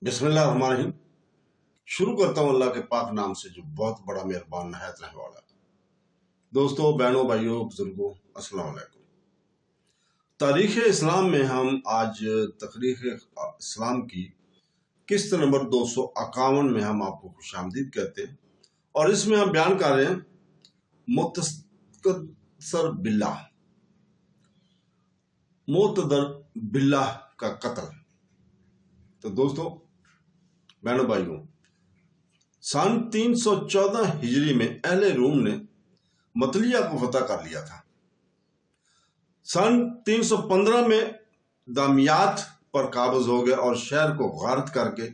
بسم اللہ الرحمن الرحیم۔ شروع کرتا ہوں اللہ کے پاک نام سے جو بہت بڑا مہربان نہایت رحم والا۔ دوستو، بہنوں، بھائیوں، بزرگوں، السلام علیکم۔ تاریخ اسلام میں ہم آج تاریخ اسلام کی قسط نمبر 251 میں ہم آپ کو خوش آمدید کہتے ہیں، اور اس میں ہم بیان کر رہے ہیں مختصر باللہ، معتذر باللہ کا قتل۔ تو دوستو، بہنوں، بھائیوں، سن 314 ہجری میں اہل روم نے مطلیہ کو فتح کر لیا تھا۔ سن 315 میں دامیات پر قابض ہو گئے اور شہر کو غارت کر کے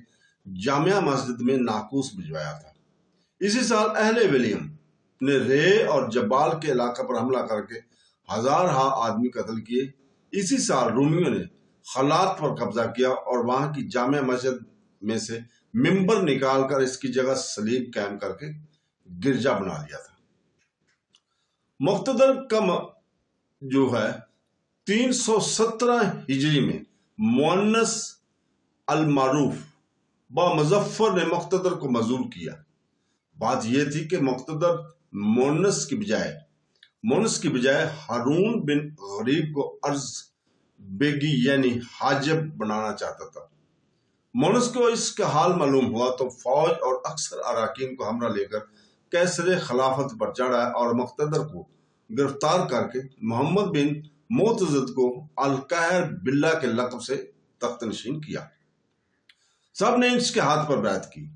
جامع مسجد میں ناقوس بھجوایا تھا۔ اسی سال اہل ولیم نے رے اور جبال کے علاقہ پر حملہ کر کے ہزارہا آدمی قتل کیے۔ اسی سال رومیوں نے خلات پر قبضہ کیا اور وہاں کی جامع مسجد میں سے ممبر نکال کر اس کی جگہ صلیب قائم کر کے گرجا بنا لیا تھا۔ مقتدر کا جو ہے 317 ہجری میں مؤنس المعروف با مظفر نے مقتدر کو مزول کیا۔ بات یہ تھی کہ مقتدر مؤنس کی بجائے ہارون بن غریب کو ارض بیگی یعنی حاجب بنانا چاہتا تھا۔ مونس کو اس کا حال معلوم ہوا تو فوج اور اکثر اراکین کو ہمراہ لے کر کیسر خلافت پر چڑھا اور مقتدر کو گرفتار کر کے محمد بن معتضد کو القاہر باللہ کے لقب سے تخت نشین کیا۔ سب نے اس کے ہاتھ پر بیعت کی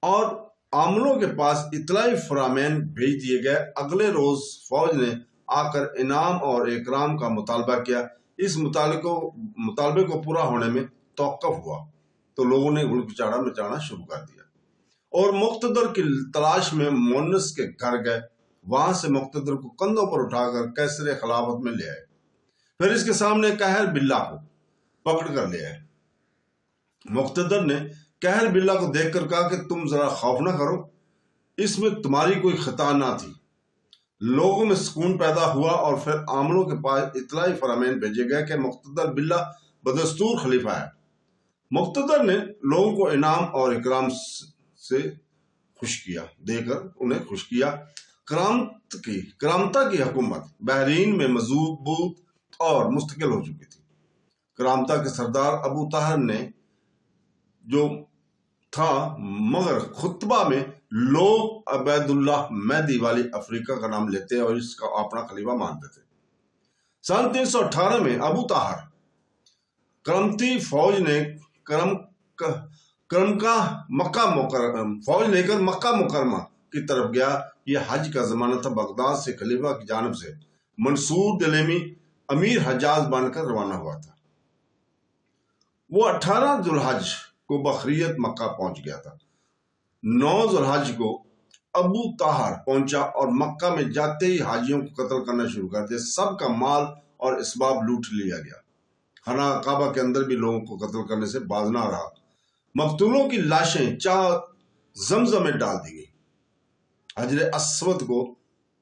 اور عاملوں کے پاس اطلاعی فرامین بھیج دیے گئے۔ اگلے روز فوج نے آ کر انعام اور اکرام کا مطالبہ کیا۔ اس مطالبے کو پورا ہونے میں توقف ہوا تو لوگوں نے گلگچاڑا مچانا شروع کر دیا اور مقتدر کی تلاش میں مونس کے گھر گئے۔ وہاں سے مقتدر کو کندھوں پر اٹھا کر کیسر خلافت میں لے آئے، پھر اس کے سامنے قاہر باللہ کو پکڑ کر لے آئے۔ مقتدر نے قاہر باللہ کو دیکھ کر کہا کہ تم ذرا خوف نہ کرو، اس میں تمہاری کوئی خطا نہ تھی۔ لوگوں میں سکون پیدا ہوا اور پھر عاملوں کے پاس اطلاعی فرامین بھیجے گئے کہ مقتدر باللہ بدستور خلیفہ ہے۔ مقتدر نے لوگوں کو انعام اور اکرام سے خوش کیا، دے کر انہیں خوش کیا۔ کرامتا کی حکومت بحرین میں مضبوط اور مستقل ہو چکی تھی۔ کرامتا کے سردار ابو طاہر نے جو تھا، مگر خطبہ میں لوگ عبید اللہ مہدی والی افریقہ کا نام لیتے اور اس کا اپنا خلیفہ مانتے تھے۔ سن 318 میں ابو طاہر کرمتی فوج نے فوج لے کر مکہ مکرمہ کی طرف گیا۔ یہ حج کا زمانہ تھا۔ بغداد سے خلیفہ کی جانب سے منصور دلیمی امیر حجاز بن کر روانہ ہوا تھا۔ وہ 18 ذوالحج کو بخریت مکہ پہنچ گیا تھا۔ 9 ذوالحج کو ابو طاہر پہنچا اور مکہ میں جاتے ہی حاجیوں کو قتل کرنا شروع کر دیا۔ سب کا مال اور اسباب لوٹ لیا گیا۔ خانہ کعبہ کے اندر بھی لوگوں کو قتل کرنے سے باز نہ رہا۔ مقتولوں کی لاشیں چاہ زمزم میں ڈال دی گئی۔ حجر اسود کو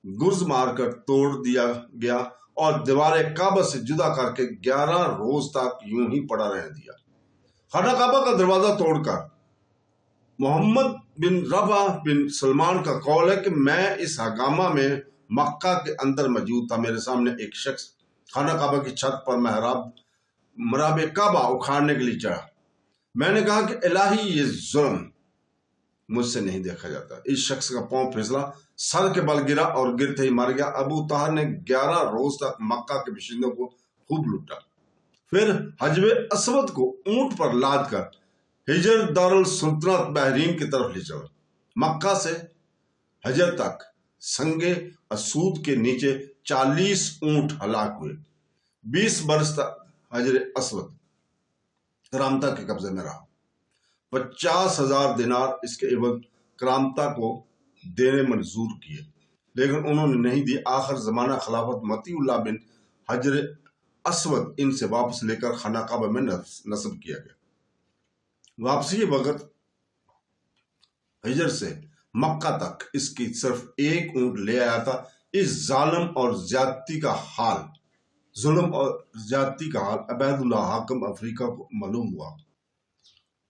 گرز مار کر توڑ دیا گیا اور دیوار کعبہ سے جدا کر کے 11 روز تک یوں ہی پڑا رہنے دیا۔ خانہ کعبہ کا دروازہ توڑ کر محمد بن رفع بن سلمان کا قول ہے کہ میں اس ہنگامہ میں مکہ کے اندر موجود تھا۔ میرے سامنے ایک شخص خانہ کعبہ کی چھت پر محراب کعبہ اکھاڑنے کے لیے چڑھا۔ میں نے کہا کہ الہی، یہ ظلم مجھ سے نہیں دیکھا جاتا۔ اس شخص کا پاؤں پھسلا، سر کے بل گرا اور گرتے ہی مر گیا۔ ابو طاہر نے 11 روز تک مکہ کے باشندوں کو خوب لوٹا، پھر حجر اسود کو اونٹ پر لاد کر حجر دارالسلطنت بحرین کی طرف لے چلا۔ مکہ سے حجر تک سنگ اسود کے نیچے 40 اونٹ ہلاک ہوئے۔ 20 برس تک حجر اسود کرامتا کے قبضے میں رہا۔ 50,000 دینار اس کے عوض کرامتا کو دینے منظور کیے، لیکن انہوں نے نہیں دی۔ آخر زمانہ خلافت متی اللہ بن حجر اسود ان سے واپس لے کر خانہ کعبہ میں نصب کیا گیا۔ واپسی وقت حجر سے مکہ تک اس کی صرف ایک اونٹ لے آیا تھا۔ اس ظلم اور زیادتی کا حال عبید اللہ حاکم افریقہ کو معلوم ہوا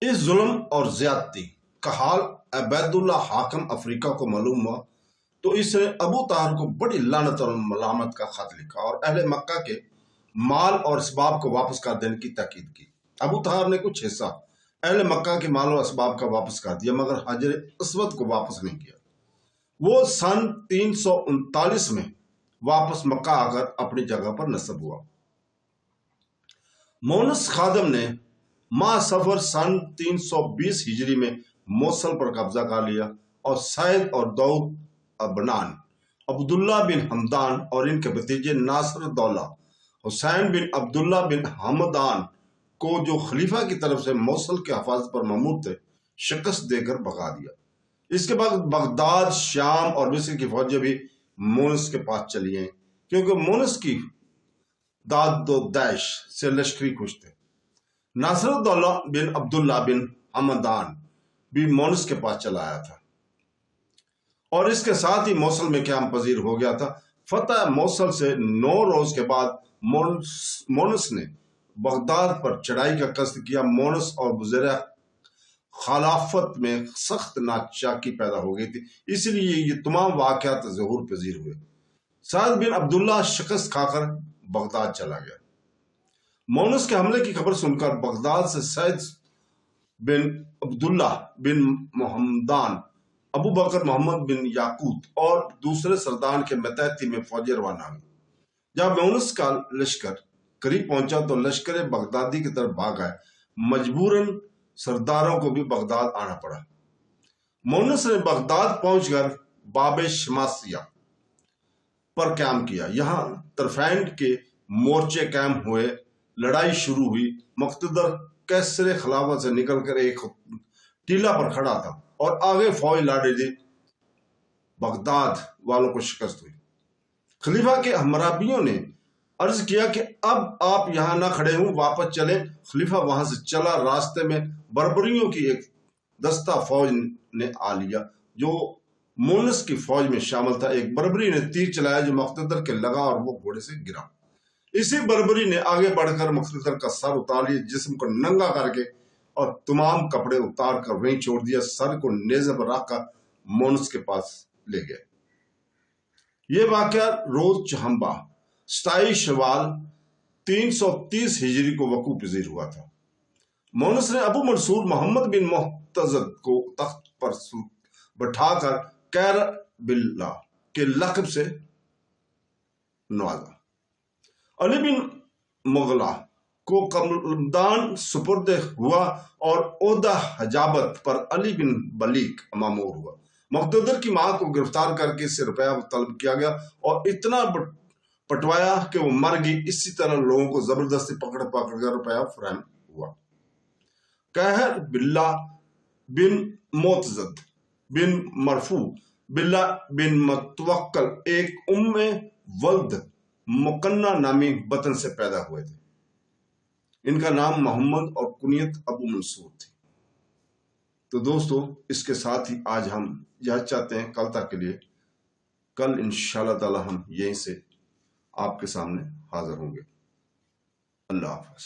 اس ظلم اور زیادتی کا حال عبید اللہ حاکم افریقہ کو معلوم ہوا تو اس نے ابو طاہر کو بڑی لعنت اور ملامت کا خط لکھا اور اہل مکہ کے مال اور اسباب کو واپس کر دینے کی تاکید کی۔ ابو طاہر نے کچھ حصہ اہل مکہ کے مال و اسباب کا واپس کر دیا مگر حجر اسود کو واپس نہیں کیا۔ وہ سن 339 میں واپس مکہ آ کر اپنی جگہ پر نصب ہوا۔ مونس خادم نے ماہ صفر سن 320 ہجری میں موصل پر قبضہ کر لیا اور سعید اور داؤد ابنان عبداللہ بن حمدان اور ان کے بھتیجے ناصر الدولہ حسین بن عبداللہ بن حمدان کو جو خلیفہ کی طرف سے موصل کے حفاظت پر مامور تھے شکست دے کر بھگا دیا۔ اس کے بعد بغداد، شام اور مصر کی فوجیں بھی مونس کے پاس چلی ہیں کیونکہ مونس کی داد و دہش سے لشکری خوش تھے۔ ناصر الدولہ بن عبداللہ بن حمدان بھی مونس کے پاس چلا آیا تھا اور اس کے ساتھ ہی موصل میں قیام پذیر ہو گیا تھا۔ فتح موصل سے 9 روز کے بعد مونس نے بغداد پر چڑھائی کا قصد کیا۔ مونس اور بزرہ خلافت میں سخت ناچاکی پیدا ہو گئی تھی، اس لیے یہ تمام واقعات ظہور پذیر ہوئے۔ سعد بن عبداللہ شکست کھا کر بغداد چلا گیا۔ مونس کے حملے کی خبر سن کر بغداد سے سعد بن عبداللہ بن محمدان، ابو بکر محمد بن یاقوت اور دوسرے سردار کے متحدی میں فوجیں روانہ ہوئی۔ جب مونس کا لشکر قریب پہنچا تو لشکر بغدادی کی طرف بھاگ آئے، مجبوراً سرداروں کو بھی بغداد آنا پڑا۔ مونس نے بغداد پہنچ کر باب شماسیہ پر قیام کیا۔ یہاں طرفین کے مورچے قائم ہوئے، لڑائی شروع ہوئی۔ مقتدر کیسر خلافت سے نکل کر ایک ٹیلہ پر کھڑا تھا اور آگے فوج لاڑی تھی۔ بغداد والوں کو شکست ہوئی۔ خلیفہ کے حمرابیوں نے عرض کیا کہ اب آپ یہاں نہ کھڑے ہوں، واپس چلیں۔ خلیفہ وہاں سے چلا۔ راستے میں بربریوں کی ایک دستہ فوج نے آ لیا جو مونس کی فوج میں شامل تھا۔ ایک بربری نے تیر چلایا جو مقتدر کے لگا اور وہ گھوڑے سے گرا۔ اسی بربری نے آگے بڑھ کر مقتدر کا سر اتار لیا، جسم کو ننگا کر کے اور تمام کپڑے اتار کر وہیں چھوڑ دیا۔ سر کو نیزے پر رکھ کر مونس کے پاس لے گئے۔ یہ واقعہ روز چہمبا 27 شوال 330 ہجری کو وقوع پذیر ہوا تھا۔ مونس نے ابو منصور محمد بن محتزد کو تخت پر بٹھا کر کیر باللہ کے لقب سے نوازا۔ علی بن مغلہ کو قلمدان سپرد ہوا اور عہدہ حجابت پر علی بن بلیق مامور ہوا۔ مقتدر کی ماں کو گرفتار کر کے اس سے روپیہ طلب کیا گیا اور اتنا پٹوایا کہ وہ مر گئی۔ اسی طرح لوگوں کو زبردستی پکڑ کر روپیہ فراہم ہوا۔ قہر باللہ بن معتزد بن مرفوع باللہ بن متوکل ایک ولد مکنہ نامی وطن سے پیدا ہوئے تھے۔ ان کا نام محمد اور کنیت ابو منصور تھی۔ تو دوستو، اس کے ساتھ ہی آج ہم یہ چاہتے ہیں کل تک کے لیے، کل انشاءاللہ تعالی ہم یہیں سے آپ کے سامنے حاضر ہوں گے۔ اللہ حافظ۔